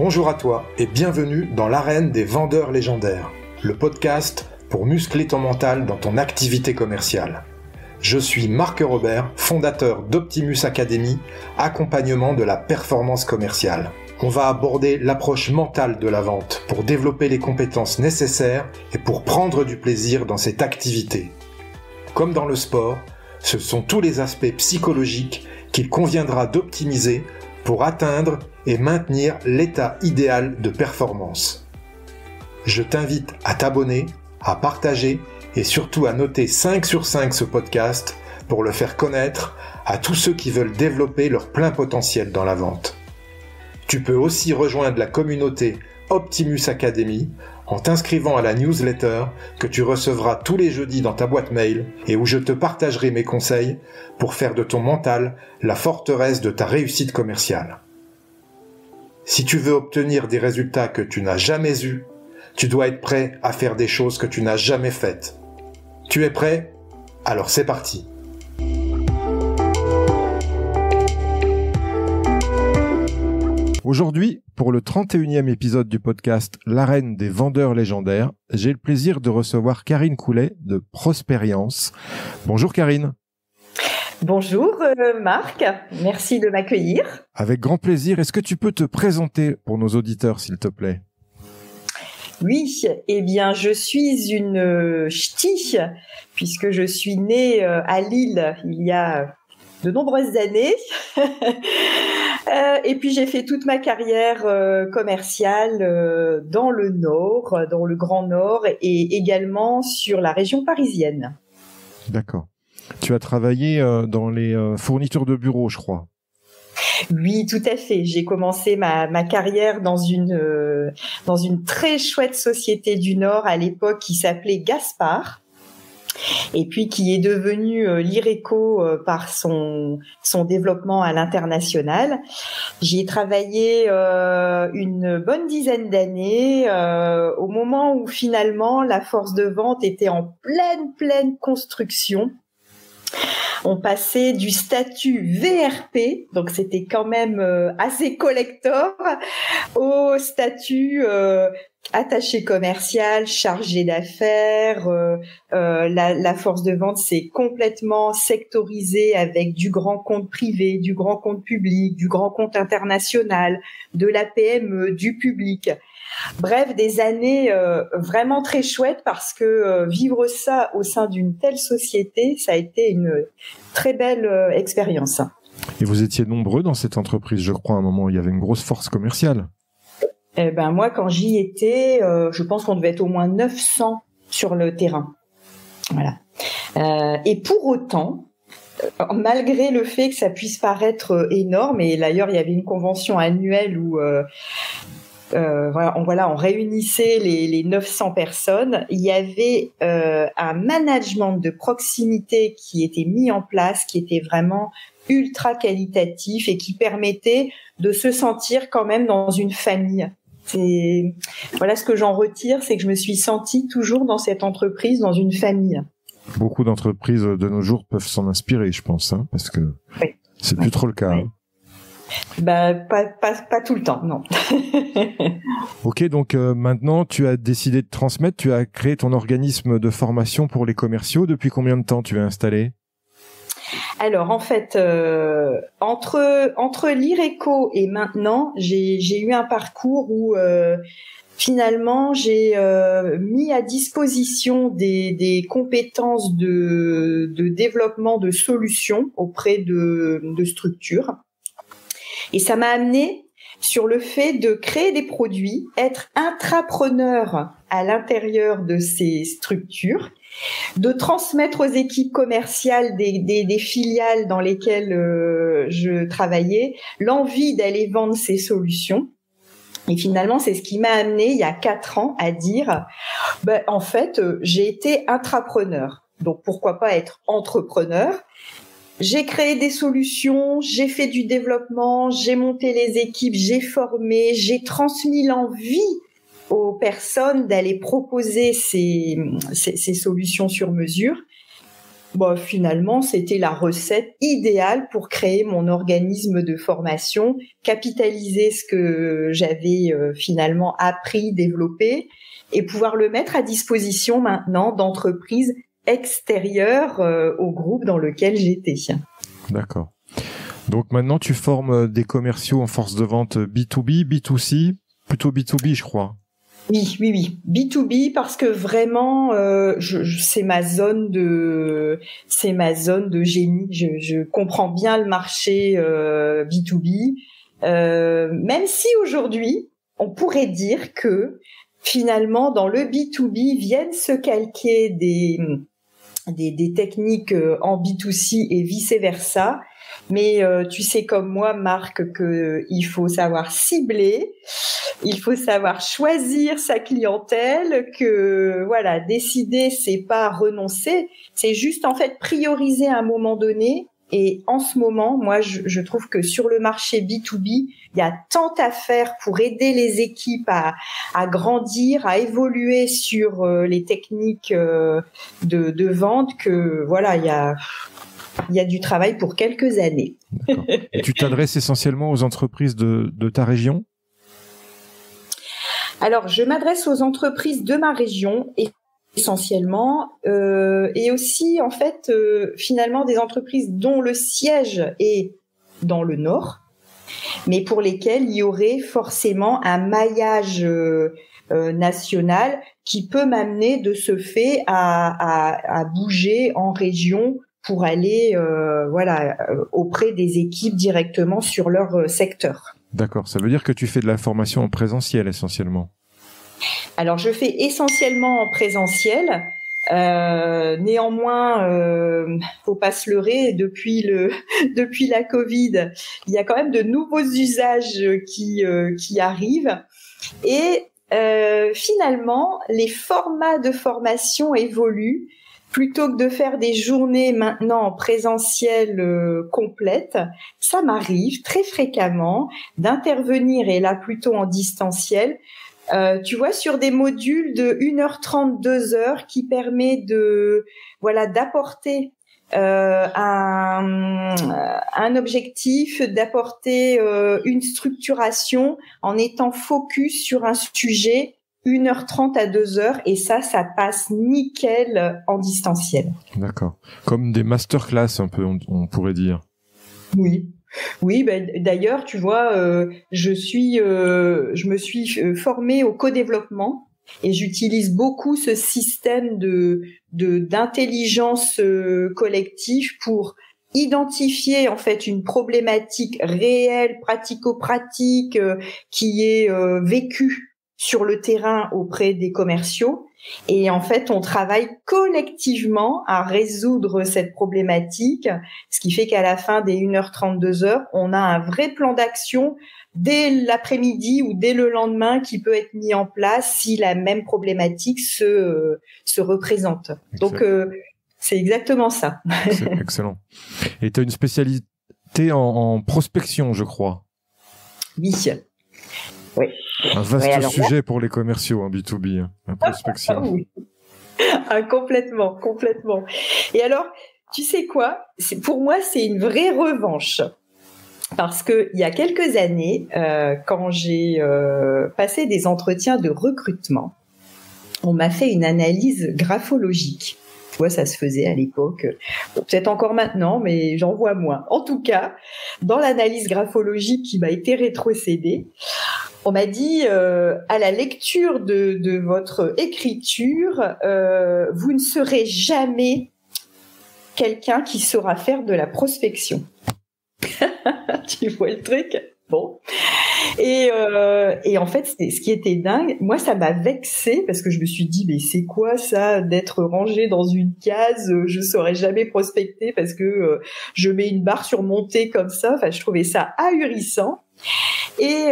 Bonjour à toi et bienvenue dans l'arène des vendeurs légendaires, le podcast pour muscler ton mental dans ton activité commerciale. Je suis Marc Robert, fondateur d'Optimus Academy, accompagnement de la performance commerciale. On va aborder l'approche mentale de la vente pour développer les compétences nécessaires et pour prendre du plaisir dans cette activité. Comme dans le sport, ce sont tous les aspects psychologiques qu'il conviendra d'optimiser pour atteindre et maintenir l'état idéal de performance. Je t'invite à t'abonner, à partager et surtout à noter 5 sur 5 ce podcast pour le faire connaître à tous ceux qui veulent développer leur plein potentiel dans la vente. Tu peux aussi rejoindre la communauté Optimus Academy en t'inscrivant à la newsletter que tu recevras tous les jeudis dans ta boîte mail et où je te partagerai mes conseils pour faire de ton mental la forteresse de ta réussite commerciale. Si tu veux obtenir des résultats que tu n'as jamais eus, tu dois être prêt à faire des choses que tu n'as jamais faites. Tu es prêt ? Alors c'est parti. Aujourd'hui, pour le 31e épisode du podcast L'arène des vendeurs légendaires, j'ai le plaisir de recevoir Karine Coulet de Prosperience. Bonjour Karine. Bonjour Marc, merci de m'accueillir. Avec grand plaisir. Est-ce que tu peux te présenter pour nos auditeurs, s'il te plaît ? Oui, eh bien je suis une ch'ti, puisque je suis née à Lille il y a de nombreuses années. Et puis j'ai fait toute ma carrière commerciale dans le Nord, dans le Grand Nord et également sur la région parisienne. D'accord. Tu as travaillé dans les fournitures de bureaux, je crois. Oui, tout à fait. J'ai commencé ma carrière dans une très chouette société du Nord à l'époque qui s'appelait Gaspard. Et puis qui est devenu l'Ireco par son développement à l'international. J'y ai travaillé une bonne dizaine d'années au moment où finalement la force de vente était en pleine construction. On passait du statut VRP, donc c'était quand même assez collector, au statut attaché commercial, chargé d'affaires. La force de vente s'est complètement sectorisée avec du grand compte privé, du grand compte public, du grand compte international, de la PME, du public. Bref, des années vraiment très chouettes parce que vivre ça au sein d'une telle société, ça a été une très belle expérience. Et vous étiez nombreux dans cette entreprise, je crois, à un moment où il y avait une grosse force commerciale. Eh ben moi, quand j'y étais, je pense qu'on devait être au moins 900 sur le terrain. Voilà. Et pour autant, malgré le fait que ça puisse paraître énorme, et d'ailleurs il y avait une convention annuelle où on réunissait les 900 personnes. Il y avait un management de proximité qui était mis en place, qui était vraiment ultra qualitatif et qui permettait de se sentir quand même dans une famille. Voilà ce que j'en retire, c'est que je me suis sentie toujours dans cette entreprise, dans une famille. Beaucoup d'entreprises de nos jours peuvent s'en inspirer, je pense, parce que c'est plus trop le cas. Oui. Pas tout le temps, non. Ok, donc maintenant tu as décidé de transmettre, tu as créé ton organisme de formation pour les commerciaux. Depuis combien de temps tu es installé ? Alors en fait, entre l'Ireco et maintenant, j'ai eu un parcours où finalement j'ai mis à disposition des compétences de développement de solutions auprès de structures. Et ça m'a amené sur le fait de créer des produits, être intrapreneur à l'intérieur de ces structures, de transmettre aux équipes commerciales des filiales dans lesquelles je travaillais l'envie d'aller vendre ces solutions. Et finalement, c'est ce qui m'a amené il y a 4 ans à dire, en fait, j'ai été intrapreneur. Donc pourquoi pas être entrepreneur ? J'ai créé des solutions, j'ai fait du développement, j'ai monté les équipes, j'ai formé, j'ai transmis l'envie aux personnes d'aller proposer ces solutions sur mesure. Bon, finalement, c'était la recette idéale pour créer mon organisme de formation, capitaliser ce que j'avais finalement appris, développé, et pouvoir le mettre à disposition maintenant d'entreprises extérieures au groupe dans lequel j'étais. D'accord. Donc maintenant, tu formes des commerciaux en force de vente B2B, B2C, plutôt B2B, je crois. Oui. B2B parce que vraiment, c'est ma zone de génie. Je comprends bien le marché B2B, même si aujourd'hui, on pourrait dire que finalement, dans le B2B viennent se calquer des techniques en B2C et vice-versa. Mais tu sais comme moi, Marc, que il faut savoir cibler, il faut savoir choisir sa clientèle, que voilà, décider, c'est pas renoncer, c'est juste en fait prioriser à un moment donné. Et en ce moment, moi, je trouve que sur le marché B2B, il y a tant à faire pour aider les équipes à grandir, à évoluer sur les techniques de vente, que voilà, il y a du travail pour quelques années. D'accord. Et tu t'adresses essentiellement aux entreprises de ta région ? Alors, je m'adresse aux entreprises de ma région essentiellement, et aussi en fait finalement des entreprises dont le siège est dans le nord, mais pour lesquelles il y aurait forcément un maillage national qui peut m'amener de ce fait à bouger en région pour aller auprès des équipes directement sur leur secteur. D'accord, ça veut dire que tu fais de la formation en présentiel essentiellement. Alors, je fais essentiellement en présentiel. Néanmoins, faut pas se leurrer, depuis la Covid, il y a quand même de nouveaux usages qui arrivent. Et finalement, les formats de formation évoluent. Plutôt que de faire des journées maintenant en présentiel complète, ça m'arrive très fréquemment d'intervenir, et là plutôt en distanciel, tu vois, sur des modules de 1h30, 2h qui permet d'apporter un objectif, d'apporter une structuration en étant focus sur un sujet 1h30 à 2h, et ça passe nickel en distanciel. D'accord. Comme des masterclass un peu, on pourrait dire. Oui, d'ailleurs, tu vois, je me suis formée au co-développement et j'utilise beaucoup ce système d'intelligence collective pour identifier en fait une problématique réelle, pratico-pratique, qui est vécue sur le terrain auprès des commerciaux. Et en fait, on travaille collectivement à résoudre cette problématique, ce qui fait qu'à la fin des 1h30, 2h, on a un vrai plan d'action dès l'après-midi ou dès le lendemain qui peut être mis en place si la même problématique se représente. Excellent. Donc, c'est exactement ça. C'est excellent. Et tu as une spécialité en prospection, je crois. Oui. Oui. Un vaste sujet pour les commerciaux, B2B, la prospection. Oui. Complètement. Et alors, tu sais quoi ? Pour moi, c'est une vraie revanche. Parce que il y a quelques années, quand j'ai passé des entretiens de recrutement, on m'a fait une analyse graphologique. Tu vois, ça se faisait à l'époque. Bon, peut-être encore maintenant, mais j'en vois moins. En tout cas, dans l'analyse graphologique qui m'a été rétrocédée, on m'a dit, à la lecture de votre écriture, vous ne serez jamais quelqu'un qui saura faire de la prospection. Tu vois le truc ? Bon. Et en fait, ce qui était dingue, moi, ça m'a vexée parce que je me suis dit, mais c'est quoi ça, d'être rangé dans une case, je saurais jamais prospecter parce que je mets une barre surmontée comme ça. Enfin, je trouvais ça ahurissant. Et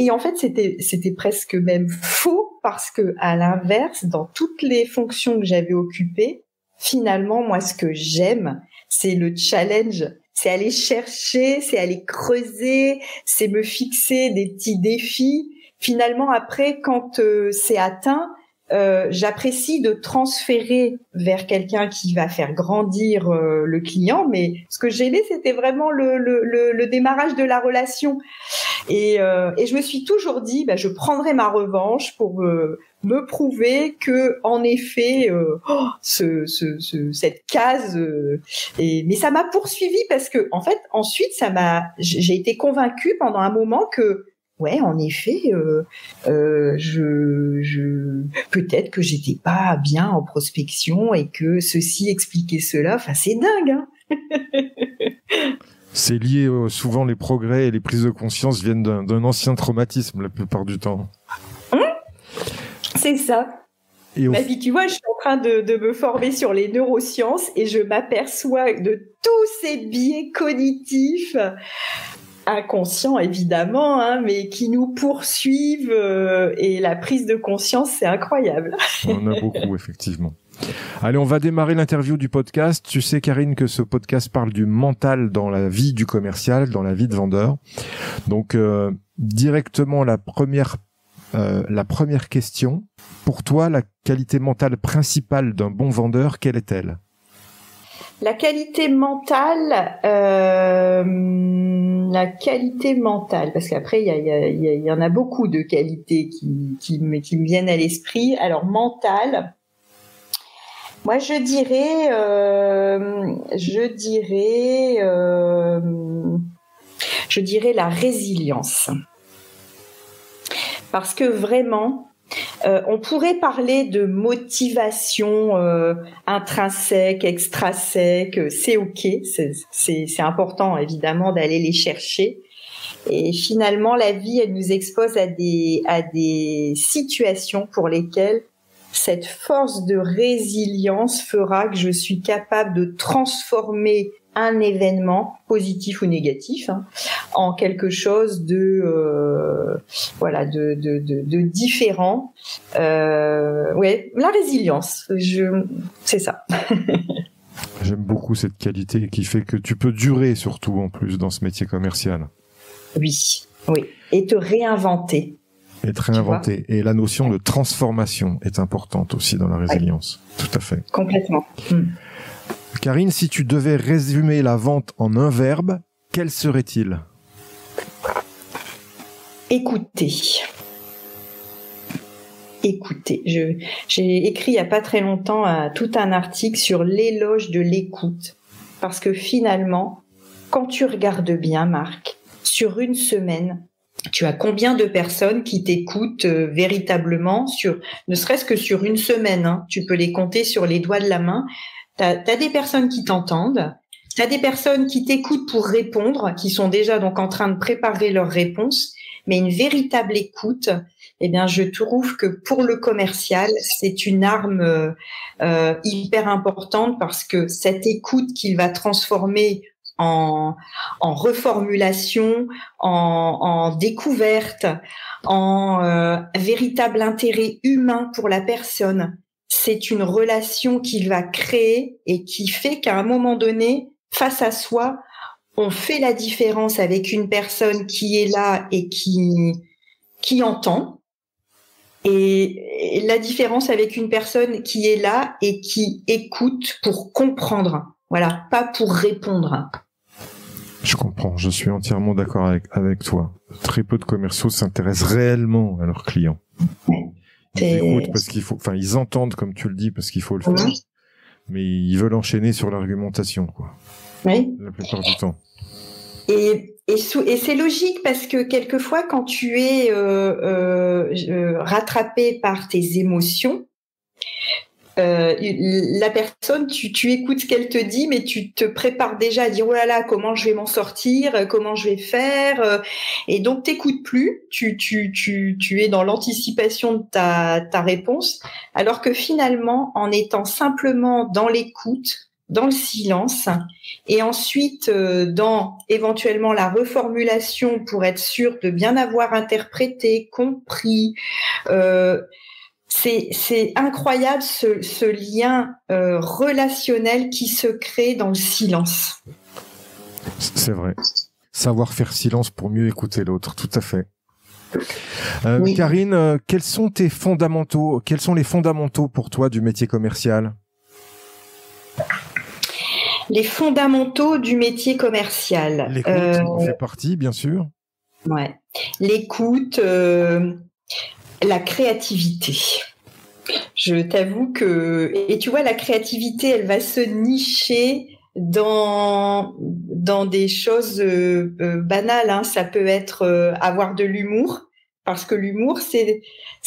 en fait, c'était presque même faux parce que, à l'inverse, dans toutes les fonctions que j'avais occupées, finalement, moi, ce que j'aime, c'est le challenge. C'est aller chercher, c'est aller creuser, c'est me fixer des petits défis. Finalement, après, quand c'est atteint, j'apprécie de transférer vers quelqu'un qui va faire grandir le client, mais ce que j'aimais, c'était vraiment le démarrage de la relation. Et je me suis toujours dit, je prendrai ma revanche pour me prouver que, en effet, cette case. Mais ça m'a poursuivi parce que, en fait, ensuite, j'ai été convaincue pendant un moment que, ouais, en effet, peut-être que j'étais pas bien en prospection et que ceci expliquait cela. Enfin, c'est dingue, hein. C'est lié, souvent les progrès et les prises de conscience viennent d'un ancien traumatisme la plupart du temps. C'est ça. Et puis, tu vois, je suis en train de me former sur les neurosciences et je m'aperçois de tous ces biais cognitifs, inconscients évidemment, hein, mais qui nous poursuivent, et la prise de conscience, c'est incroyable. On en a beaucoup, effectivement. Allez, on va démarrer l'interview du podcast. Tu sais, Karine, que ce podcast parle du mental dans la vie du commercial, dans la vie de vendeur. Donc, directement, la première question. Pour toi, la qualité mentale principale d'un bon vendeur, quelle est-elle ? La qualité mentale, parce qu'après il y en a beaucoup de qualités qui me viennent à l'esprit. Alors mentale, moi je dirais la résilience, parce que vraiment. On pourrait parler de motivation intrinsèque, extrinsèque, c'est ok, c'est important évidemment d'aller les chercher. Et finalement, la vie, elle nous expose à des situations pour lesquelles cette force de résilience fera que je suis capable de transformer un événement positif ou négatif, hein, en quelque chose de différent. Ouais, la résilience, c'est ça. J'aime beaucoup cette qualité qui fait que tu peux durer, surtout en plus dans ce métier commercial. Oui, et te réinventer. Et la notion de transformation est importante aussi dans la résilience. Ouais. Tout à fait. Complètement. Karine, si tu devais résumer la vente en un verbe, quel serait-il ? Écouter. J'ai écrit il n'y a pas très longtemps tout un article sur l'éloge de l'écoute. Parce que finalement, quand tu regardes bien, Marc, sur une semaine, tu as combien de personnes qui t'écoutent véritablement, ne serait-ce que sur une semaine, hein, tu peux les compter sur les doigts de la main. T'as des personnes qui t'entendent, t'as des personnes qui t'écoutent pour répondre, qui sont déjà donc en train de préparer leurs réponses, mais une véritable écoute, eh bien, je trouve que pour le commercial, c'est une arme hyper importante, parce que cette écoute qu'il va transformer en reformulation, en découverte, en véritable intérêt humain pour la personne. C'est une relation qu'il va créer et qui fait qu'à un moment donné, face à soi, on fait la différence avec une personne qui est là et qui entend, et la différence avec une personne qui est là et qui écoute pour comprendre. Voilà, pas pour répondre. Je comprends, je suis entièrement d'accord avec toi. Très peu de commerciaux s'intéressent réellement à leurs clients. Ils écoutent parce qu'il faut, enfin, ils entendent, comme tu le dis, parce qu'il faut le faire, mais ils veulent enchaîner sur l'argumentation, quoi. Oui. La plupart du temps. Et c'est logique, parce que quelquefois, quand tu es rattrapé par tes émotions, la personne, tu écoutes ce qu'elle te dit, mais tu te prépares déjà à dire, oh là là, comment je vais m'en sortir, comment je vais faire, et donc t'écoutes plus, tu es dans l'anticipation de ta réponse, alors que finalement, en étant simplement dans l'écoute, dans le silence, et ensuite dans éventuellement la reformulation pour être sûr de bien avoir interprété, compris, c'est incroyable ce lien relationnel qui se crée dans le silence. C'est vrai. Savoir faire silence pour mieux écouter l'autre, tout à fait. Oui. Karine, quels sont tes fondamentaux? Quels sont les fondamentaux pour toi du métier commercial? Les fondamentaux du métier commercial. L'écoute en fait partie, bien sûr. Ouais. L'écoute, la créativité. Je t'avoue que, et tu vois, la créativité, elle va se nicher dans des choses banales, hein. Ça peut être avoir de l'humour, parce que l'humour, c'est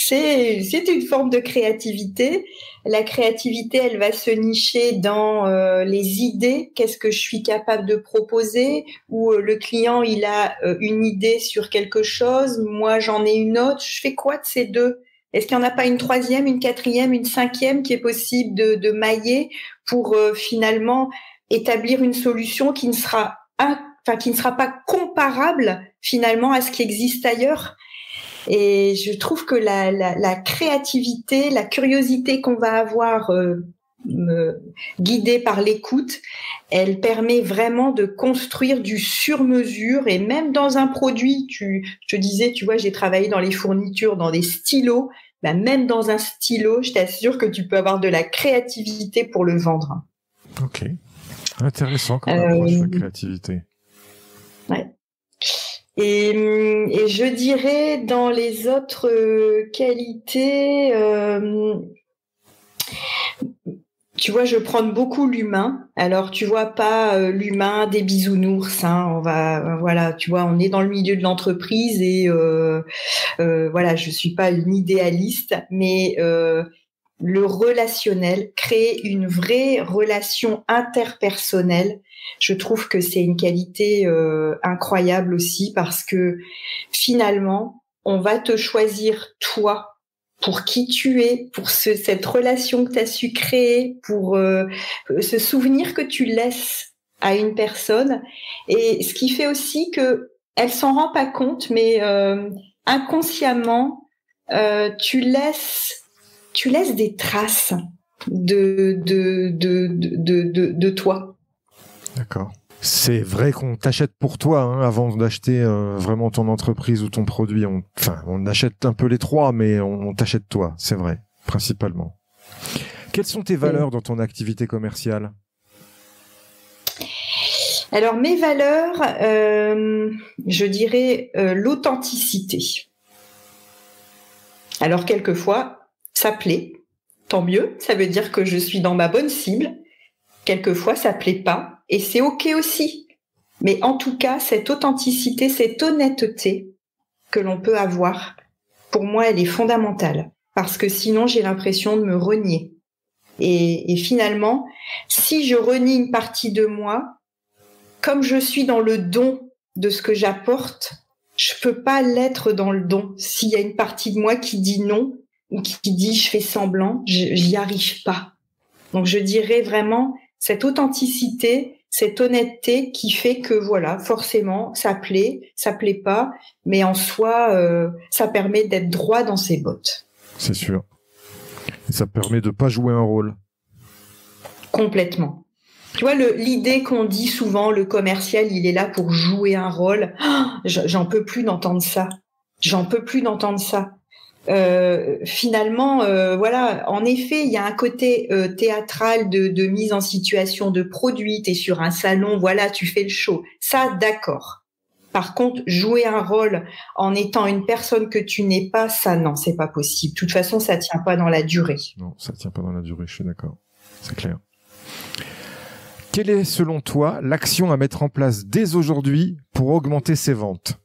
une forme de créativité. La créativité, elle va se nicher dans les idées. Qu'est-ce que je suis capable de proposer? Ou le client, il a une idée sur quelque chose, moi j'en ai une autre. Je fais quoi de ces deux? Est-ce qu'il n'y en a pas une troisième, une quatrième, une cinquième qui est possible de mailler pour finalement établir une solution qui ne sera pas comparable finalement à ce qui existe ailleurs? Et je trouve que la créativité, la curiosité qu'on va avoir guidée par l'écoute, elle permet vraiment de construire du sur-mesure. Et même dans un produit, je te disais, tu vois, j'ai travaillé dans les fournitures, dans des stylos. Ben, même dans un stylo, je t'assure que tu peux avoir de la créativité pour le vendre. Ok, intéressant comme approche, la créativité. Ouais. Et je dirais dans les autres qualités, tu vois, je prends beaucoup l'humain. Alors, tu vois pas l'humain des bisounours. Hein, voilà, tu vois, on est dans le milieu de l'entreprise et voilà, je suis pas une idéaliste, mais le relationnel, créer une vraie relation interpersonnelle. Je trouve que c'est une qualité incroyable aussi parce que finalement, on va te choisir toi pour qui tu es, pour cette relation que tu as su créer, pour ce souvenir que tu laisses à une personne. Et ce qui fait aussi que elle s'en rend pas compte, mais inconsciemment, tu laisses des traces de toi. D'accord. C'est vrai qu'on t'achète pour toi, hein, avant d'acheter vraiment ton entreprise ou ton produit. On achète un peu les trois, mais on t'achète toi, c'est vrai, principalement. Quelles sont tes valeurs dans ton activité commerciale? Alors, mes valeurs, je dirais l'authenticité. Alors, quelquefois, ça plaît, tant mieux, ça veut dire que je suis dans ma bonne cible. Quelquefois, ça plaît pas. Et c'est OK aussi. Mais en tout cas, cette authenticité, cette honnêteté que l'on peut avoir, pour moi, elle est fondamentale. Parce que sinon, j'ai l'impression de me renier. Et finalement, si je renie une partie de moi, comme je suis dans le don de ce que j'apporte, je peux pas l'être dans le don. S'il y a une partie de moi qui dit non, ou qui dit je fais semblant, j'y arrive pas. Donc, je dirais vraiment cette authenticité, cette honnêteté qui fait que voilà, forcément, ça plaît pas, mais en soi, ça permet d'être droit dans ses bottes. C'est sûr. Et ça permet de pas jouer un rôle. Complètement. Tu vois, l'idée qu'on dit souvent, le commercial, il est là pour jouer un rôle. Oh, j'en peux plus d'entendre ça. Finalement, voilà, en effet, il y a un côté théâtral de mise en situation de produit. T'es sur un salon, voilà, tu fais le show. Ça, d'accord. Par contre, jouer un rôle en étant une personne que tu n'es pas, ça, non, c'est pas possible. De toute façon, ça tient pas dans la durée. Non, ça tient pas dans la durée, je suis d'accord. C'est clair. Quelle est, selon toi, l'action à mettre en place dès aujourd'hui pour augmenter ses ventes?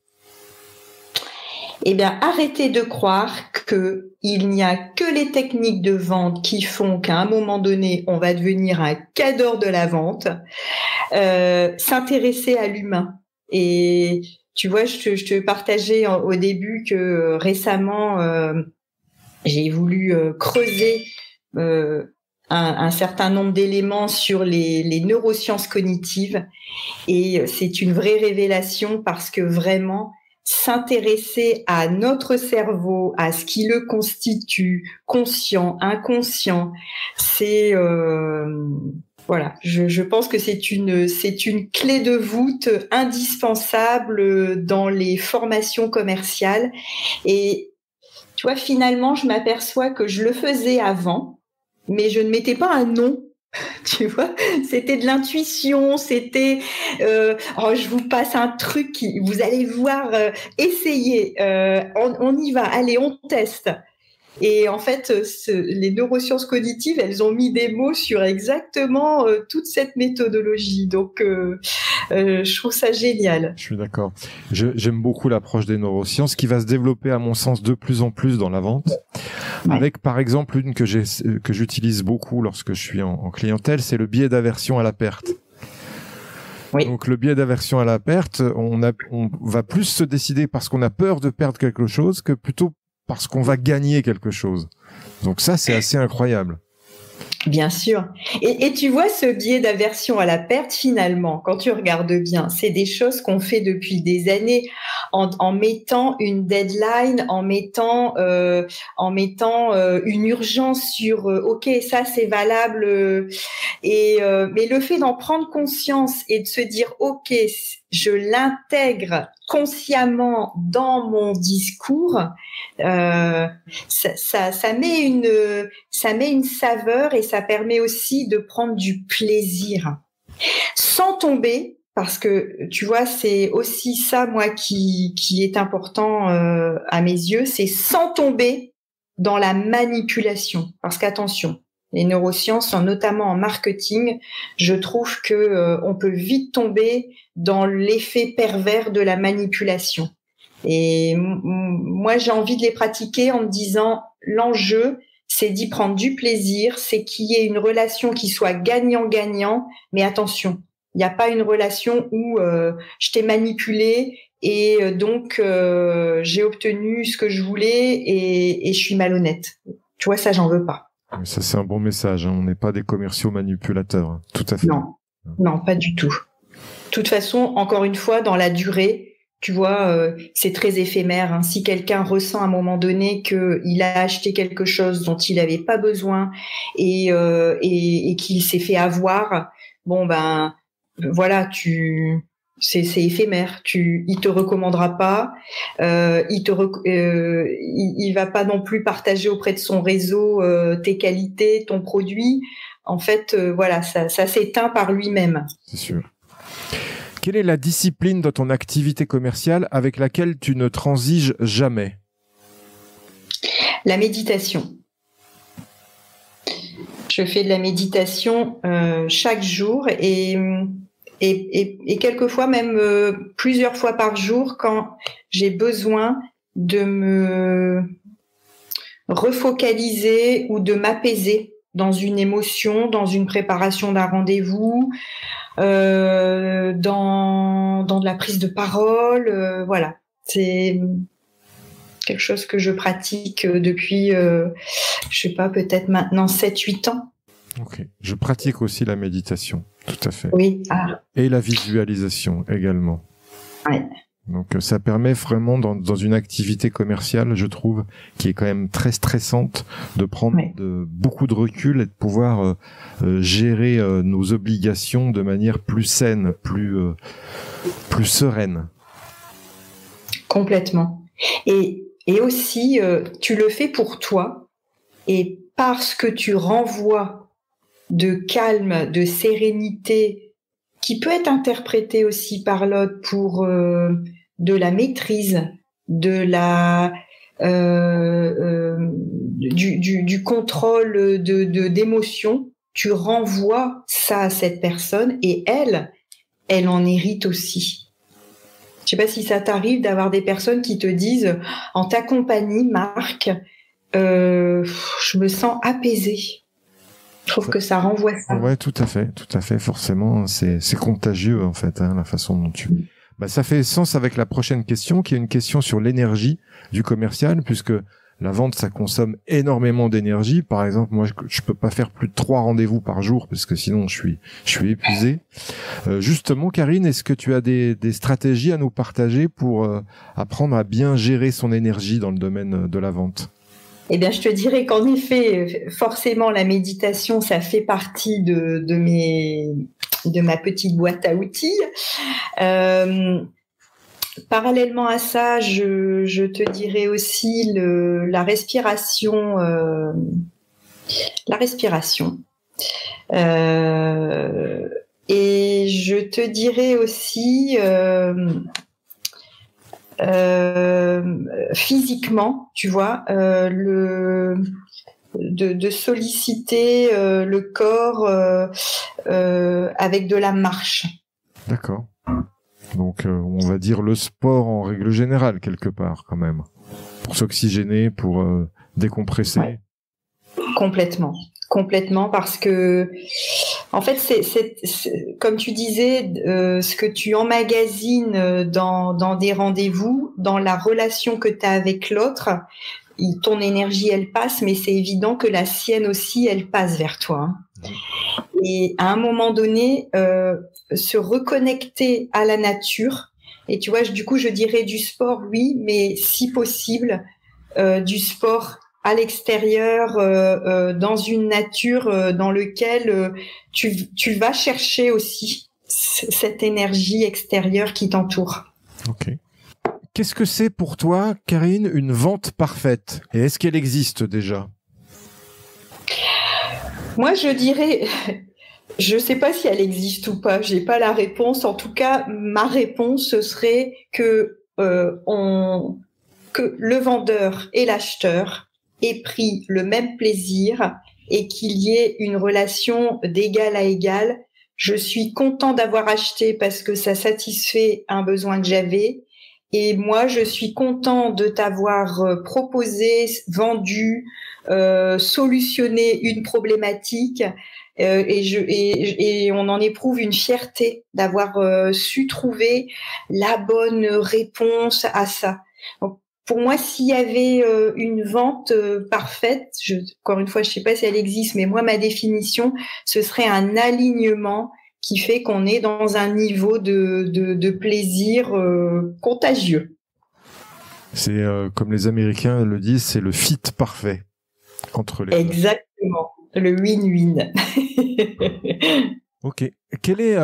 Eh bien, arrêtez de croire qu'il n'y a que les techniques de vente qui font qu'à un moment donné, on va devenir un cadre de la vente. S'intéresser à l'humain. Et tu vois, je te partageais au début que récemment, j'ai voulu creuser un certain nombre d'éléments sur les neurosciences cognitives. Et c'est une vraie révélation parce que vraiment, s'intéresser à notre cerveau, à ce qui le constitue, conscient, inconscient, c'est Voilà, je pense que c'est une clé de voûte indispensable dans les formations commerciales. Et tu vois, finalement, je m'aperçois que je le faisais avant, mais je ne mettais pas un nom. Tu vois, c'était de l'intuition, c'était je vous passe un truc, vous allez voir, essayez, on y va, allez, on teste. Et en fait, les neurosciences cognitives, elles ont mis des mots sur exactement toute cette méthodologie. Donc, je trouve ça génial. Je suis d'accord. J'aime beaucoup l'approche des neurosciences qui va se développer, à mon sens, de plus en plus dans la vente. Ouais. Avec, par exemple, une que j'utilise beaucoup lorsque je suis en clientèle, c'est le biais d'aversion à la perte. Oui. Donc, le biais d'aversion à la perte, on va plus se décider parce qu'on a peur de perdre quelque chose que plutôt parce qu'on va gagner quelque chose. Donc ça, c'est assez incroyable. Bien sûr. Et tu vois, ce biais d'aversion à la perte, finalement, quand tu regardes bien, c'est des choses qu'on fait depuis des années en mettant une deadline, en mettant une urgence sur OK, ça c'est valable. Mais le fait d'en prendre conscience et de se dire OK, je l'intègre consciemment dans mon discours, ça met une saveur et ça permet aussi de prendre du plaisir sans tomber, parce que tu vois, c'est aussi ça, moi, qui est important à mes yeux, c'est sans tomber dans la manipulation, parce qu'attention, les neurosciences, notamment en marketing, je trouve que on peut vite tomber dans l'effet pervers de la manipulation. Et moi, j'ai envie de les pratiquer en me disant, l'enjeu, c'est d'y prendre du plaisir, c'est qu'il y ait une relation qui soit gagnant-gagnant, mais attention, il n'y a pas une relation où je t'ai manipulé et donc j'ai obtenu ce que je voulais et je suis malhonnête. Tu vois, ça, j'en veux pas. Ça, c'est un bon message. On n'est pas des commerciaux manipulateurs. Tout à fait. Non, pas du tout. De toute façon, encore une fois, dans la durée, tu vois, c'est très éphémère. Si quelqu'un ressent à un moment donné qu'il a acheté quelque chose dont il n'avait pas besoin et qu'il s'est fait avoir, bon ben voilà, c'est éphémère. Il te recommandera pas. Il va pas non plus partager auprès de son réseau tes qualités, ton produit. En fait, voilà, ça s'éteint par lui-même. C'est sûr. Quelle est la discipline de ton activité commerciale avec laquelle tu ne transiges jamais? La méditation. Je fais de la méditation chaque jour et quelquefois même plusieurs fois par jour quand j'ai besoin de me refocaliser ou de m'apaiser dans une émotion, dans une préparation d'un rendez-vous, dans de la prise de parole. Voilà, c'est quelque chose que je pratique depuis, je sais pas, peut-être maintenant 7-8 ans. Ok, je pratique aussi la méditation, tout à fait. Oui. Et la visualisation également. Oui. Donc ça permet vraiment dans une activité commerciale, je trouve, qui est quand même très stressante, de prendre beaucoup de recul et de pouvoir gérer nos obligations de manière plus saine, plus sereine. Complètement. Et aussi, tu le fais pour toi et parce que tu renvoies de calme, de sérénité, qui peut être interprété aussi par l'autre pour de la maîtrise, de la du contrôle d'émotions. Tu renvoies ça à cette personne et elle en hérite aussi. Je sais pas si ça t'arrive d'avoir des personnes qui te disent en ta compagnie, Marc, je me sens apaisée. Je trouve que ça renvoie ça. Ouais, tout à fait, forcément, c'est contagieux en fait, la façon dont tu. Ça fait sens avec la prochaine question, qui est une question sur l'énergie du commercial, puisque la vente, ça consomme énormément d'énergie. Par exemple, moi, je peux pas faire plus de 3 rendez-vous par jour, parce que sinon, je suis épuisé. Justement, Karine, est-ce que tu as des stratégies à nous partager pour apprendre à bien gérer son énergie dans le domaine de la vente? Eh bien, je te dirais qu'en effet, forcément, la méditation, ça fait partie de ma petite boîte à outils. Parallèlement à ça, je te dirais aussi la respiration. Et je te dirais aussi physiquement, tu vois, de solliciter le corps avec de la marche. D'accord. Donc, on va dire le sport en règle générale, quelque part, quand même. Pour s'oxygéner, pour décompresser. Ouais. Complètement, parce que, en fait, c'est comme tu disais, ce que tu emmagasines dans des rendez-vous, dans la relation que tu as avec l'autre, ton énergie, elle passe, mais c'est évident que la sienne aussi, elle passe vers toi. Et à un moment donné, se reconnecter à la nature, et tu vois, du coup, je dirais du sport, oui, mais si possible, du sport à l'extérieur, dans une nature dans lequel tu vas chercher aussi cette énergie extérieure qui t'entoure. Ok. Qu'est-ce que c'est pour toi, Karine, une vente parfaite? Et est-ce qu'elle existe déjà? Moi, je dirais, je sais pas si elle existe ou pas, j'ai pas la réponse. En tout cas, ma réponse, ce serait que le vendeur et l'acheteur aient pris le même plaisir et qu'il y ait une relation d'égal à égal. Je suis content d'avoir acheté parce que ça satisfait un besoin que j'avais. Et moi, je suis content de t'avoir proposé, vendu, solutionné une problématique. Et on en éprouve une fierté d'avoir su trouver la bonne réponse à ça. Donc, pour moi, s'il y avait une vente parfaite, encore une fois, je sais pas si elle existe, mais moi, ma définition, ce serait un alignement qui fait qu'on est dans un niveau de plaisir contagieux. C'est comme les Américains le disent, c'est le fit parfait entre les Exactement, le win-win. Ok. Quelle est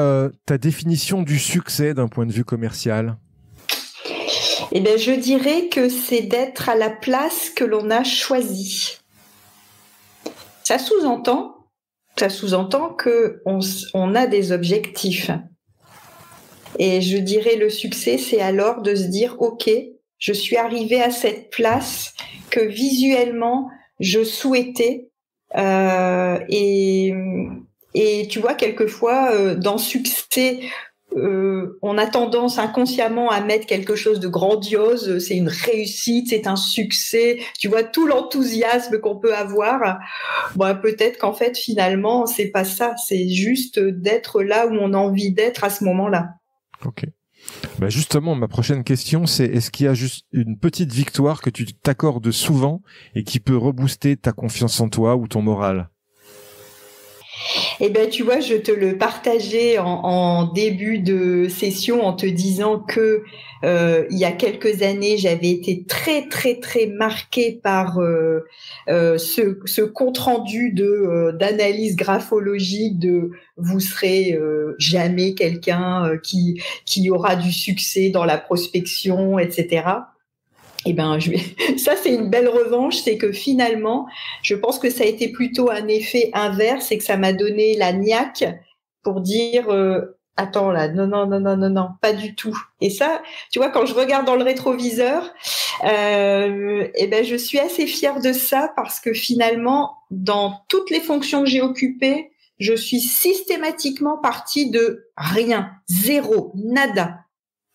ta définition du succès d'un point de vue commercial? Eh bien, je dirais que c'est d'être à la place que l'on a choisie. Ça sous-entend que on a des objectifs. Et je dirais le succès, c'est alors de se dire, OK, je suis arrivée à cette place que visuellement je souhaitais. Et tu vois, quelquefois, dans succès, on a tendance inconsciemment à mettre quelque chose de grandiose, c'est une réussite, c'est un succès, tu vois, tout l'enthousiasme qu'on peut avoir. Bon, peut-être qu'en fait, finalement, c'est pas ça, c'est juste d'être là où on a envie d'être à ce moment-là. Ok. Bah justement, ma prochaine question, c'est est-ce qu'il y a juste une petite victoire que tu t'accordes souvent et qui peut rebooster ta confiance en toi ou ton moral? Eh ben, tu vois, je te le partageais en début de session en te disant que il y a quelques années, j'avais été très très très marquée par ce compte rendu d'analyse graphologique de vous serez jamais quelqu'un qui aura du succès dans la prospection, etc. Eh ben, ça c'est une belle revanche, c'est que finalement, je pense que ça a été plutôt un effet inverse et que ça m'a donné la niaque pour dire attends là, non, pas du tout. Et ça, tu vois, quand je regarde dans le rétroviseur, eh ben je suis assez fière de ça parce que finalement, dans toutes les fonctions que j'ai occupées, je suis systématiquement partie de rien, zéro, nada,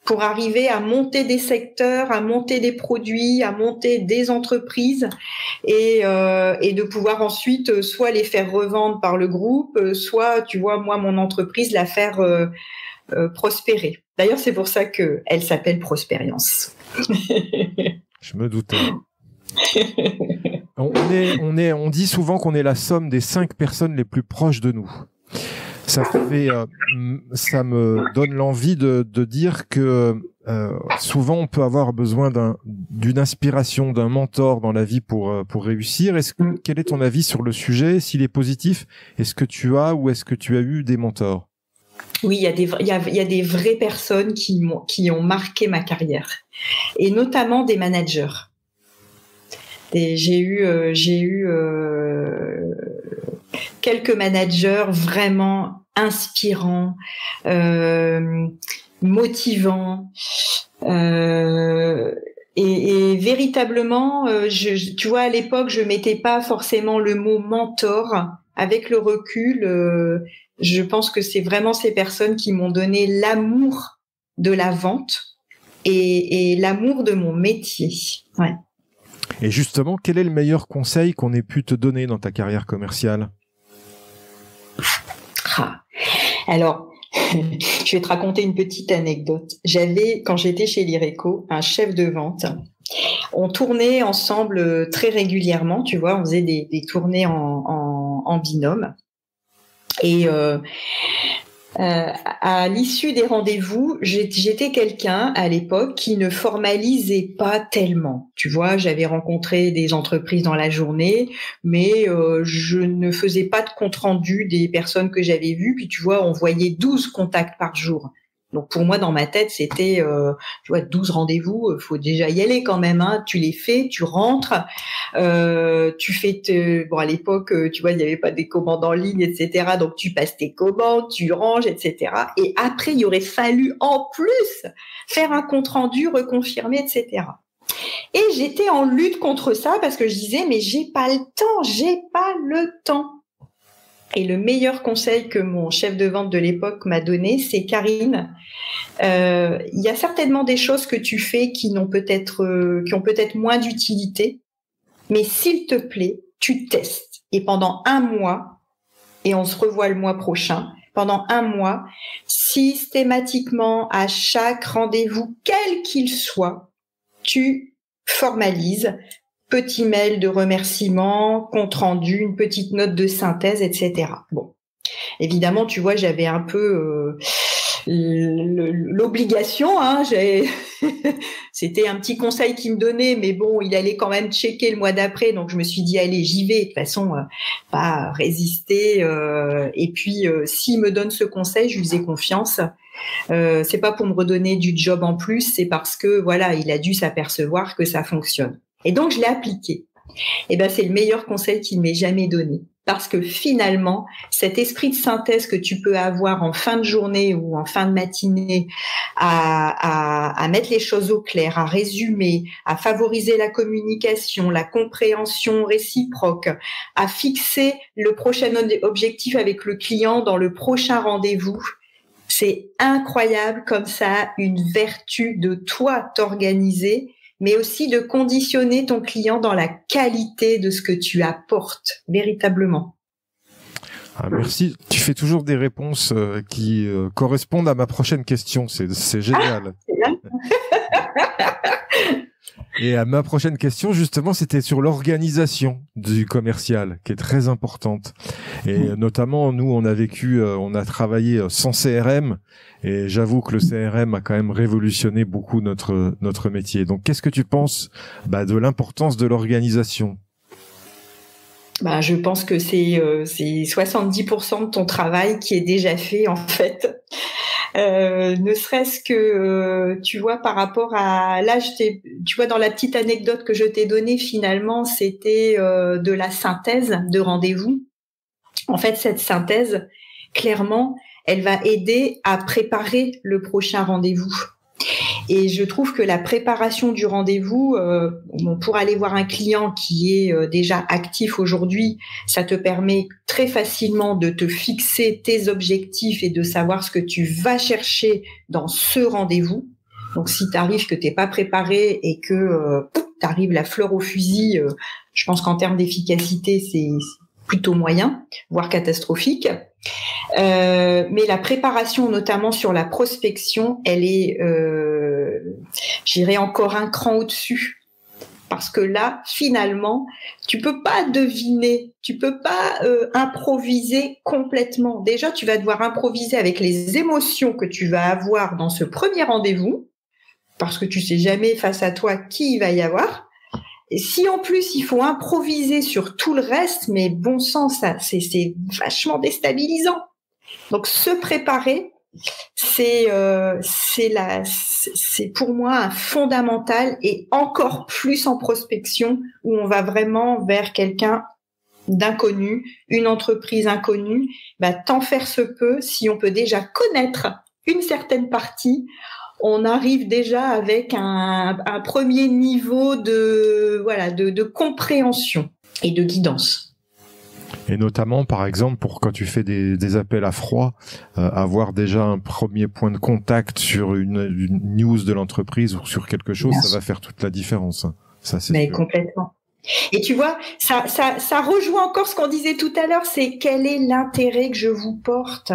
pour arriver à monter des secteurs, à monter des produits, à monter des entreprises et de pouvoir ensuite soit les faire revendre par le groupe, soit, tu vois, moi, mon entreprise, la faire prospérer. D'ailleurs, c'est pour ça qu'elle s'appelle Prospérience. Je me doutais. On dit souvent qu'on est la somme des 5 personnes les plus proches de nous. Ça me donne l'envie de dire que souvent on peut avoir besoin d'une inspiration, d'un mentor dans la vie pour réussir. Quel est ton avis sur le sujet? S'il est positif, est-ce que tu as ou est-ce que tu as eu des mentors? Oui, il y a des vraies personnes qui ont marqué ma carrière, et notamment des managers. Et j'ai eu quelques managers vraiment inspirants, motivants, et véritablement, tu vois, à l'époque, je mettais pas forcément le mot mentor. Avec le recul, je pense que c'est vraiment ces personnes qui m'ont donné l'amour de la vente et l'amour de mon métier. Ouais. Et justement, quel est le meilleur conseil qu'on ait pu te donner dans ta carrière commerciale? Alors, je vais te raconter une petite anecdote. J'avais, quand j'étais chez l'Ireco, un chef de vente. On tournait ensemble très régulièrement, tu vois, on faisait des tournées en binôme. Et à l'issue des rendez-vous, j'étais quelqu'un à l'époque qui ne formalisait pas tellement. Tu vois, j'avais rencontré des entreprises dans la journée, mais je ne faisais pas de compte-rendu des personnes que j'avais vues. Puis tu vois, on voyait 12 contacts par jour. Donc pour moi, dans ma tête, c'était, tu vois, 12 rendez-vous, faut déjà y aller quand même. Hein. Tu les fais, tu rentres, tu fais. Bon, à l'époque, tu vois, il n'y avait pas des commandes en ligne, etc. Donc tu passes tes commandes, tu ranges, etc. Et après, il aurait fallu en plus faire un compte rendu, reconfirmer, etc. Et j'étais en lutte contre ça parce que je disais, mais j'ai pas le temps. Et le meilleur conseil que mon chef de vente de l'époque m'a donné, c'est Karine, il y a certainement des choses que tu fais qui ont peut-être moins d'utilité, mais s'il te plaît, tu testes. Et pendant 1 mois, et on se revoit le mois prochain, pendant 1 mois, systématiquement, à chaque rendez-vous, quel qu'il soit, tu formalises. Petit mail de remerciement, compte rendu, une petite note de synthèse, etc. Bon, évidemment, tu vois, j'avais un peu l'obligation. Hein, c'était un petit conseil qu'il me donnait, mais bon, il allait quand même checker le mois d'après, donc je me suis dit, allez, j'y vais. De toute façon, pas résister. Et puis, s'il me donne ce conseil, je lui faisais confiance. C'est pas pour me redonner du job en plus, c'est parce que voilà, il a dû s'apercevoir que ça fonctionne. Et donc, je l'ai appliqué. Et ben, c'est le meilleur conseil qu'il m'ait jamais donné. Parce que finalement, cet esprit de synthèse que tu peux avoir en fin de journée ou en fin de matinée à mettre les choses au clair, à résumer, à favoriser la communication, la compréhension réciproque, à fixer le prochain objectif avec le client dans le prochain rendez-vous, c'est incroyable comme ça a une vertu de toi t'organiser, mais aussi de conditionner ton client dans la qualité de ce que tu apportes véritablement. Ah, merci. Tu fais toujours des réponses qui correspondent à ma prochaine question. C'est génial. C'est bien. Et à ma prochaine question, justement, c'était sur l'organisation du commercial, qui est très importante. Et notamment, nous, on a travaillé sans CRM, et j'avoue que le CRM a quand même révolutionné beaucoup notre métier. Donc, qu'est-ce que tu penses de l'importance de l'organisation? Je pense que c'est 70% de ton travail qui est déjà fait, en fait. Ne serait-ce que, tu vois, par rapport à là, tu vois, dans la petite anecdote que je t'ai donnée, finalement, c'était de la synthèse de rendez-vous. En fait, cette synthèse, clairement, elle va aider à préparer le prochain rendez-vous. Et je trouve que la préparation du rendez-vous, pour aller voir un client qui est déjà actif aujourd'hui, ça te permet très facilement de te fixer tes objectifs et de savoir ce que tu vas chercher dans ce rendez-vous. Donc, si t'arrives que t'es pas préparé et que t'arrives la fleur au fusil, je pense qu'en termes d'efficacité, c'est plutôt moyen, voire catastrophique. Mais la préparation, notamment sur la prospection, elle est, j'irais encore un cran au-dessus. Parce que là, finalement, tu peux pas deviner, tu peux pas improviser complètement. Déjà, tu vas devoir improviser avec les émotions que tu vas avoir dans ce premier rendez-vous parce que tu sais jamais face à toi qui il va y avoir. Et si en plus il faut improviser sur tout le reste, mais bon sang, ça, c'est vachement déstabilisant. Donc se préparer, c'est pour moi un fondamental, et encore plus en prospection où on va vraiment vers quelqu'un d'inconnu, une entreprise inconnue. Tant faire se peut, si on peut déjà connaître une certaine partie, on arrive déjà avec un premier niveau de compréhension et de guidance. Et notamment, par exemple, pour quand tu fais des appels à froid, avoir déjà un premier point de contact sur une news de l'entreprise ou sur quelque chose, ça va faire toute la différence. Ça, c'est sûr. Complètement. Et tu vois, ça rejoint encore ce qu'on disait tout à l'heure, c'est quel est l'intérêt que je vous porte?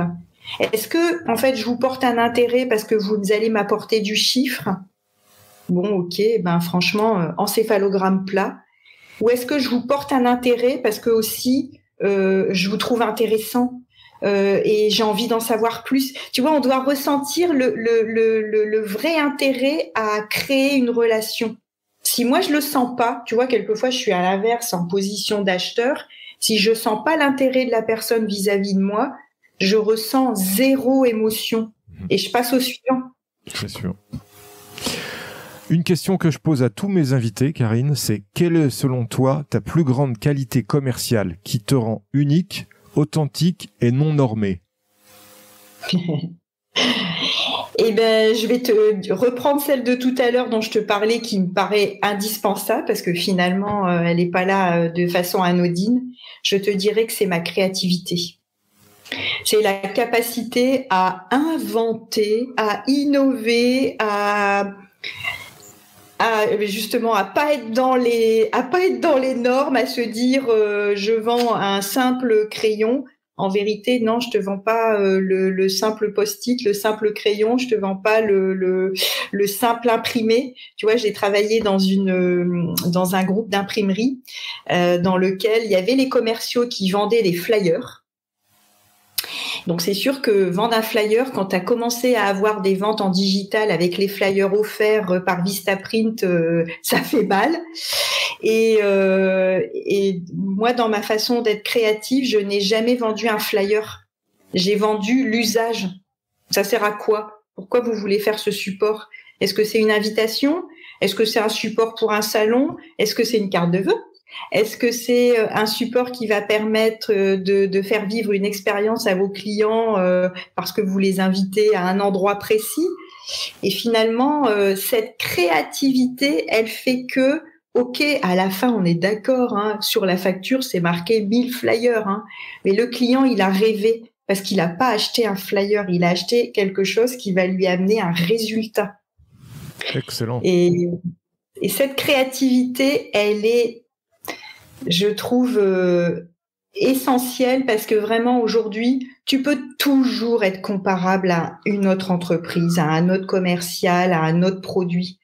Est-ce que, en fait, je vous porte un intérêt parce que vous allez m'apporter du chiffre? Bon, ok, franchement, encéphalogramme plat. Ou est-ce que je vous porte un intérêt parce que aussi, je vous trouve intéressant et j'ai envie d'en savoir plus. Tu vois, on doit ressentir le vrai intérêt à créer une relation. Si moi je le sens pas, tu vois, quelquefois je suis à l'inverse en position d'acheteur. Si je sens pas l'intérêt de la personne vis-à-vis de moi, je ressens zéro émotion et je passe au suivant. C'est sûr. Une question que je pose à tous mes invités, Karine, c'est quelle est, selon toi, ta plus grande qualité commerciale qui te rend unique, authentique et non normée? Je vais te reprendre celle de tout à l'heure dont je te parlais, qui me paraît indispensable parce que finalement, elle n'est pas là de façon anodine. Je te dirais que c'est ma créativité. C'est la capacité à inventer, à innover, justement à pas être dans les normes, à se dire je vends un simple crayon. En vérité, non, je te vends pas le simple post-it, le simple crayon, je te vends pas le simple imprimé. Tu vois, j'ai travaillé dans un groupe d'imprimerie dans lequel il y avait les commerciaux qui vendaient des flyers. Donc c'est sûr que vendre un flyer, quand tu as commencé à avoir des ventes en digital avec les flyers offerts par Vistaprint, ça fait mal. Et moi, dans ma façon d'être créative, je n'ai jamais vendu un flyer. J'ai vendu l'usage. Ça sert à quoi? Pourquoi vous voulez faire ce support? Est-ce que c'est une invitation? Est-ce que c'est un support pour un salon? Est-ce que c'est une carte de vœux? Est-ce que c'est un support qui va permettre de faire vivre une expérience à vos clients parce que vous les invitez à un endroit précis? Et finalement, cette créativité, elle fait que, ok, à la fin, on est d'accord, hein, sur la facture, c'est marqué 1000 flyers, hein, mais le client, il a rêvé parce qu'il n'a pas acheté un flyer, il a acheté quelque chose qui va lui amener un résultat. Excellent. Et cette créativité, elle est, je trouve, essentielle parce que vraiment aujourd'hui, tu peux toujours être comparable à une autre entreprise, à un autre commercial, à un autre produit.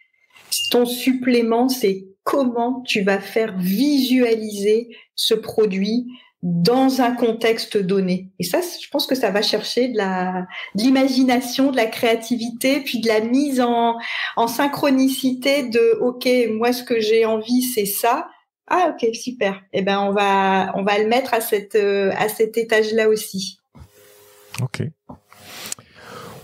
Ton supplément, c'est comment tu vas faire visualiser ce produit dans un contexte donné. Et ça, je pense que ça va chercher de l'imagination, de la créativité, puis de la mise en synchronicité de, ok, moi, ce que j'ai envie, c'est ça. Ah, ok, super. Eh ben, on va le mettre à cet étage-là aussi. Ok.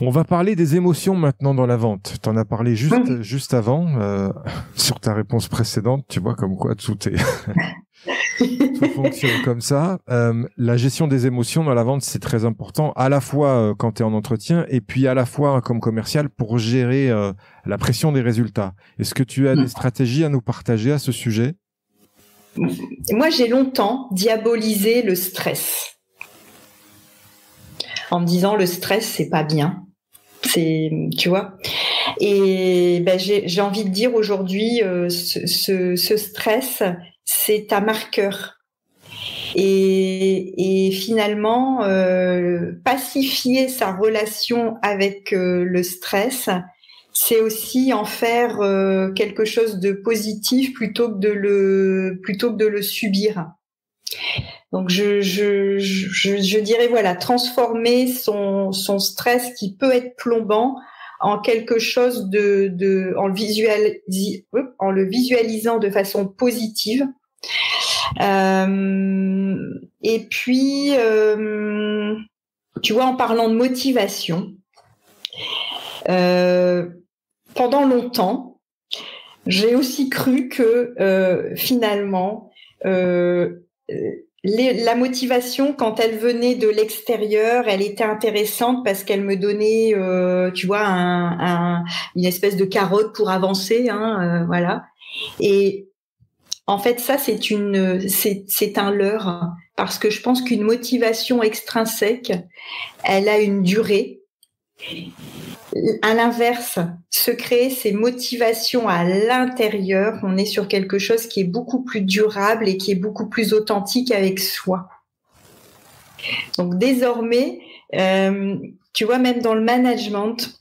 On va parler des émotions maintenant dans la vente. Tu en as parlé juste avant, sur ta réponse précédente. Tu vois comme quoi tout fonctionne comme ça. La gestion des émotions dans la vente, c'est très important, à la fois quand tu es en entretien et puis à la fois comme commercial pour gérer la pression des résultats. Est-ce que tu as des stratégies à nous partager à ce sujet? Moi, j'ai longtemps diabolisé le stress en me disant le stress, c'est pas bien. Tu vois. Et j'ai envie de dire aujourd'hui, ce stress, c'est un marqueur. Et finalement, pacifier sa relation avec le stress, c'est aussi en faire quelque chose de positif plutôt que de le subir. Donc je dirais voilà, transformer son stress qui peut être plombant en quelque chose en le visualisant de façon positive. Et puis, tu vois, en parlant de motivation, pendant longtemps, j'ai aussi cru que finalement, la motivation, quand elle venait de l'extérieur, elle était intéressante parce qu'elle me donnait, tu vois, une espèce de carotte pour avancer, voilà. Et en fait, ça, c'est un leurre, parce que je pense qu'une motivation extrinsèque, elle a une durée. À l'inverse, se créer ces motivations à l'intérieur, on est sur quelque chose qui est beaucoup plus durable et qui est beaucoup plus authentique avec soi. Donc désormais, tu vois, même dans le management,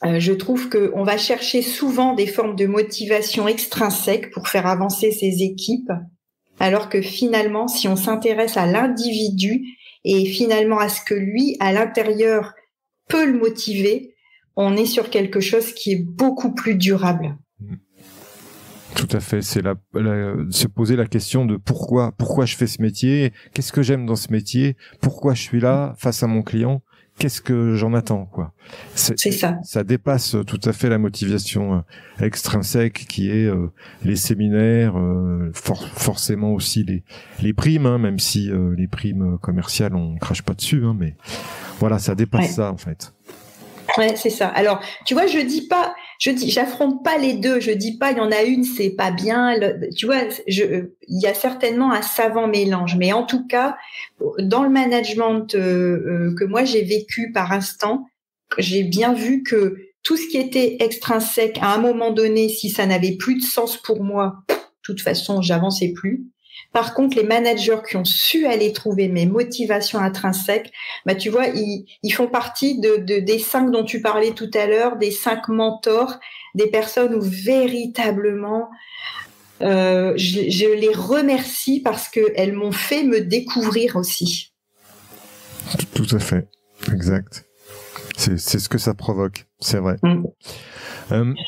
je trouve qu'on va chercher souvent des formes de motivation extrinsèque pour faire avancer ses équipes, alors que finalement, si on s'intéresse à l'individu et finalement à ce que lui, à l'intérieur, peut le motiver, on est sur quelque chose qui est beaucoup plus durable. Tout à fait, c'est se poser la question de pourquoi je fais ce métier, qu'est-ce que j'aime dans ce métier, pourquoi je suis là face à mon client, qu'est-ce que j'en attends, quoi. C'est ça. Ça dépasse tout à fait la motivation extrinsèque qui est les séminaires, forcément aussi les primes, hein, même si les primes commerciales on crache pas dessus, hein, mais voilà, ça dépasse ça en fait. Ouais, c'est ça. Alors, tu vois, j'affronte pas les deux. Je dis pas, il y en a une, c'est pas bien. Tu vois, il y a certainement un savant mélange. Mais en tout cas, dans le management que moi j'ai vécu par instant, j'ai bien vu que tout ce qui était extrinsèque, à un moment donné, si ça n'avait plus de sens pour moi, de toute façon, j'avançais plus. Par contre, les managers qui ont su aller trouver mes motivations intrinsèques, bah tu vois, ils font partie des 5 dont tu parlais tout à l'heure, des 5 mentors, des personnes où véritablement je les remercie parce que elles m'ont fait me découvrir aussi. Tout à fait, exact. C'est ce que ça provoque, c'est vrai.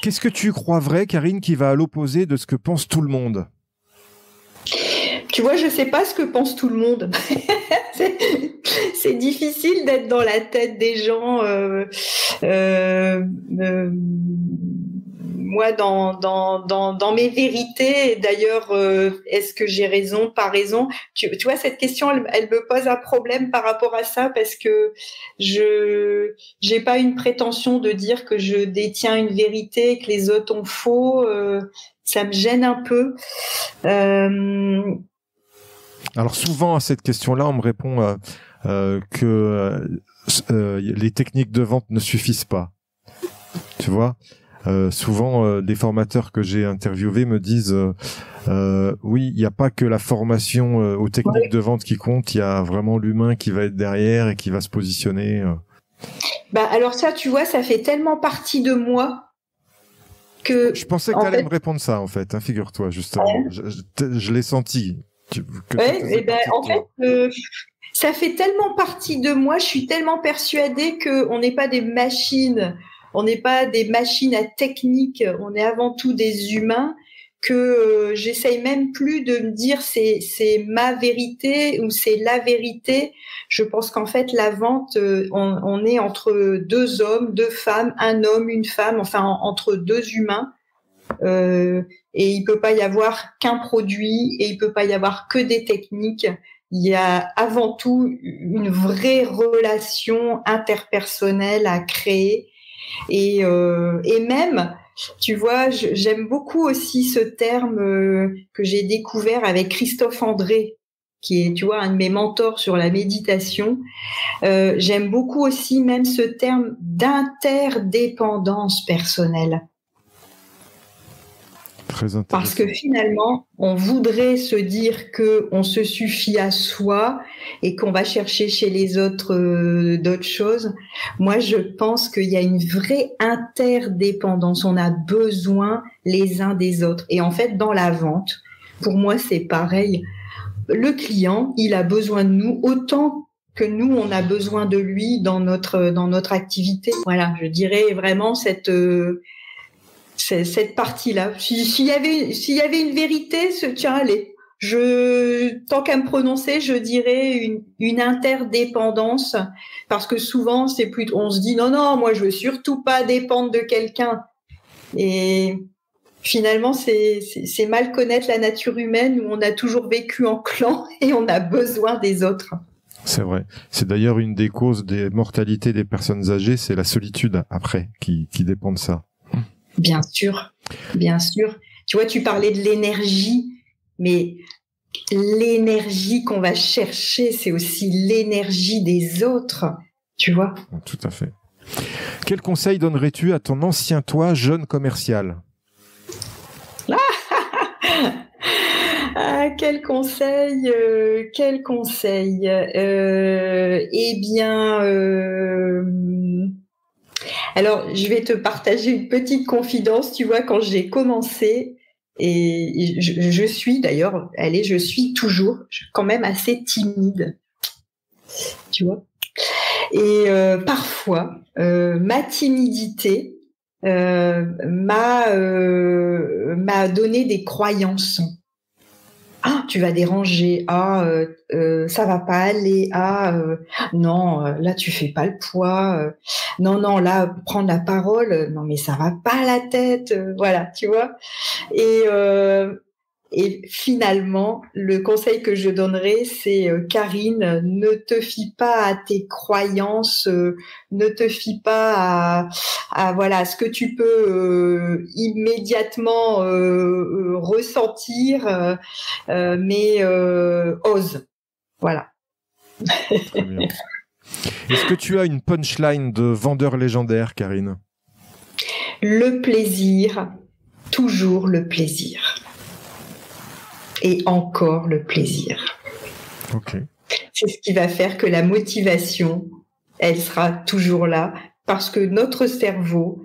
Qu'est-ce que tu crois vrai, Karine, qui va à l'opposé de ce que pense tout le monde? Tu vois, je sais pas ce que pense tout le monde. C'est difficile d'être dans la tête des gens. Moi, dans mes vérités, d'ailleurs, est-ce que j'ai raison, pas raison? Tu vois, cette question, elle me pose un problème par rapport à ça parce que j'ai pas une prétention de dire que je détiens une vérité et que les autres ont faux. Ça me gêne un peu. Alors souvent à cette question-là, on me répond que les techniques de vente ne suffisent pas. Tu vois, souvent des formateurs que j'ai interviewés me disent oui, il n'y a pas que la formation aux techniques de vente qui compte, il y a vraiment l'humain qui va être derrière et qui va se positionner. Bah alors ça, tu vois, ça fait tellement partie de moi que je pensais que tu allais me répondre ça en fait, hein, figure-toi justement. Je l'ai senti. Ça fait tellement partie de moi, je suis tellement persuadée qu'on n'est pas des machines, on n'est pas des machines à technique, on est avant tout des humains, que j'essaye même plus de me dire c'est ma vérité ou c'est la vérité. Je pense qu'en fait la vente, on est entre 2 hommes, 2 femmes, un homme, une femme, enfin entre 2 humains. Et il peut pas y avoir qu'un produit et il peut pas y avoir que des techniques. Il y a avant tout une vraie relation interpersonnelle à créer et même, tu vois, j'aime beaucoup aussi ce terme que j'ai découvert avec Christophe André, qui est, tu vois, un de mes mentors sur la méditation. J'aime beaucoup aussi même ce terme d'interdépendance personnelle. Parce que finalement, on voudrait se dire que on se suffit à soi et qu'on va chercher chez les autres d'autres choses. Moi, je pense qu'il y a une vraie interdépendance. On a besoin les uns des autres. Et en fait, dans la vente, pour moi, c'est pareil. Le client, il a besoin de nous autant que nous, on a besoin de lui dans notre activité. Voilà, je dirais vraiment cette partie-là. S'il y avait une vérité, tiens, allez, tant qu'à me prononcer, je dirais une interdépendance, parce que souvent, on se dit non, moi, je veux surtout pas dépendre de quelqu'un. Et finalement, c'est mal connaître la nature humaine, où on a toujours vécu en clan et on a besoin des autres. C'est vrai. C'est d'ailleurs une des causes des mortalités des personnes âgées, c'est la solitude après qui dépend de ça. Bien sûr, bien sûr. Tu vois, tu parlais de l'énergie, mais l'énergie qu'on va chercher, c'est aussi l'énergie des autres, tu vois. Tout à fait. Quel conseil donnerais-tu à ton ancien toi, jeune commercial ? Ah, quel conseil, quel conseil. Eh bien, alors je vais te partager une petite confidence. Tu vois, quand j'ai commencé, et je suis d'ailleurs, je suis toujours quand même assez timide, tu vois. Et parfois, ma timidité m'a donné des croyances. Ah, tu vas déranger. Ah, ça va pas aller. Ah, non, là tu fais pas le poids. Non, là prendre la parole. Non, mais ça va pas la tête. Voilà, tu vois. Et finalement, le conseil que je donnerais, c'est Karine, ne te fie pas à tes croyances, ne te fie pas à voilà ce que tu peux immédiatement ressentir, mais ose. Voilà. Très bien. Est-ce que tu as une punchline de vendeur légendaire, Karine ? Le plaisir, toujours le plaisir. Et encore le plaisir. Ok. C'est ce qui va faire que la motivation, elle sera toujours là, parce que notre cerveau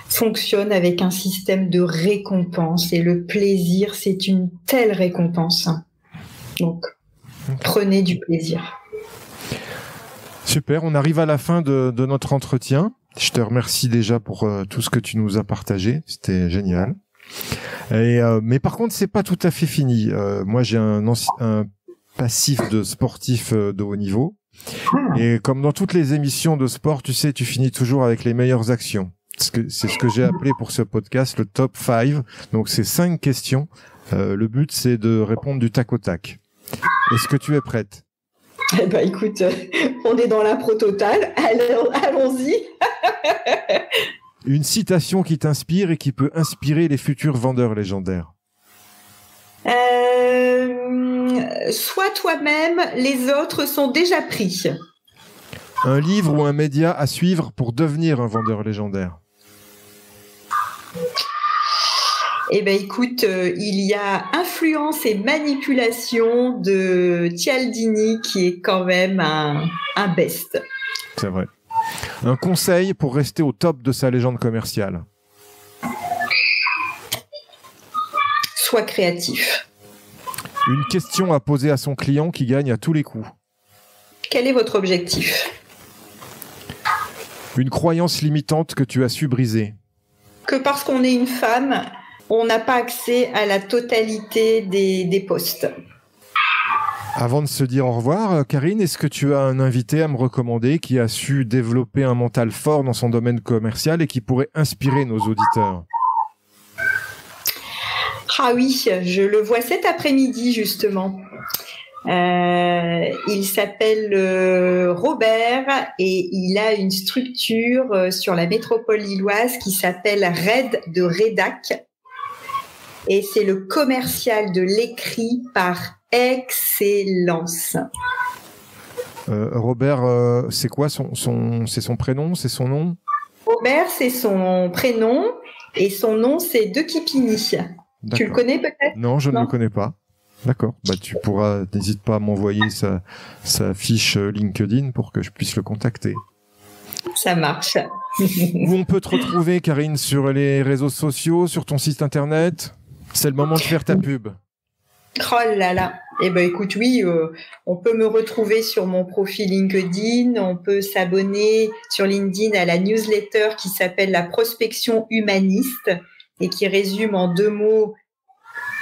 fonctionne avec un système de récompense, et le plaisir, c'est une telle récompense. Donc, prenez du plaisir. Super, on arrive à la fin de notre entretien. Je te remercie déjà pour tout ce que tu nous as partagé, c'était génial. Mais par contre, c'est pas tout à fait fini. Moi, j'ai un passif de sportif de haut niveau. Et comme dans toutes les émissions de sport, tu sais, tu finis toujours avec les meilleures actions. C'est ce que j'ai appelé pour ce podcast le top 5. Donc, c'est 5 questions. Le but, c'est de répondre du tac au tac. Est-ce que tu es prête ? Eh ben, écoute, on est dans l'impro totale. Allons-y. Une citation qui t'inspire et qui peut inspirer les futurs vendeurs légendaires. Sois toi-même, les autres sont déjà pris. Un livre ou un média à suivre pour devenir un vendeur légendaire. Eh ben, écoute, il y a Influence et manipulation de Cialdini qui est quand même un best. C'est vrai. Un conseil pour rester au top de sa légende commerciale. Sois créatif. Une question à poser à son client qui gagne à tous les coups. Quel est votre objectif ? Une croyance limitante que tu as su briser. Que parce qu'on est une femme, on n'a pas accès à la totalité des postes. Avant de se dire au revoir, Karine, est-ce que tu as un invité à me recommander qui a su développer un mental fort dans son domaine commercial et qui pourrait inspirer nos auditeurs ? Ah oui, je le vois cet après-midi justement. Il s'appelle Robert et il a une structure sur la métropole lilloise qui s'appelle Red de Rédac. Et c'est le commercial de l'écrit par excellence. Robert, c'est quoi c'est son prénom, c'est son nom ? Robert, c'est son prénom et son nom, c'est De Kipini. D'accord. Tu le connais peut-être ? Non, je ne le connais pas. D'accord. Bah, tu pourras, n'hésite pas à m'envoyer sa fiche LinkedIn pour que je puisse le contacter. Ça marche. Où on peut te retrouver, Karine, sur les réseaux sociaux, sur ton site internet ? C'est le moment de faire ta pub. Oh là là. Eh ben écoute, oui, on peut me retrouver sur mon profil LinkedIn, on peut s'abonner sur LinkedIn à la newsletter qui s'appelle la prospection humaniste et qui résume en 2 mots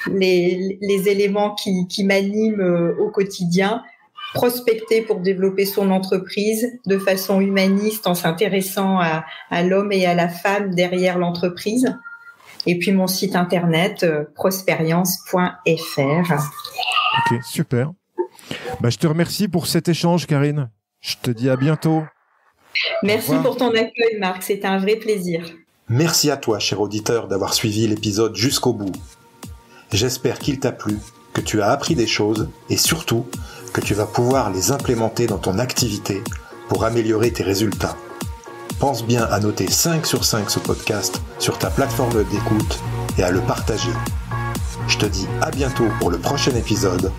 les éléments qui m'animent au quotidien. Prospecter pour développer son entreprise de façon humaniste en s'intéressant à l'homme et à la femme derrière l'entreprise. Et puis mon site internet prosperience.fr. Ok, super. Je te remercie pour cet échange, Karine. Je te dis à bientôt. Merci pour ton accueil, Marc. C'était un vrai plaisir. Merci à toi, cher auditeur, d'avoir suivi l'épisode jusqu'au bout. J'espère qu'il t'a plu, que tu as appris des choses et surtout que tu vas pouvoir les implémenter dans ton activité pour améliorer tes résultats. Pense bien à noter 5 sur 5 ce podcast sur ta plateforme d'écoute et à le partager. Je te dis à bientôt pour le prochain épisode.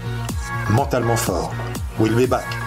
Mentalement fort, we'll be back.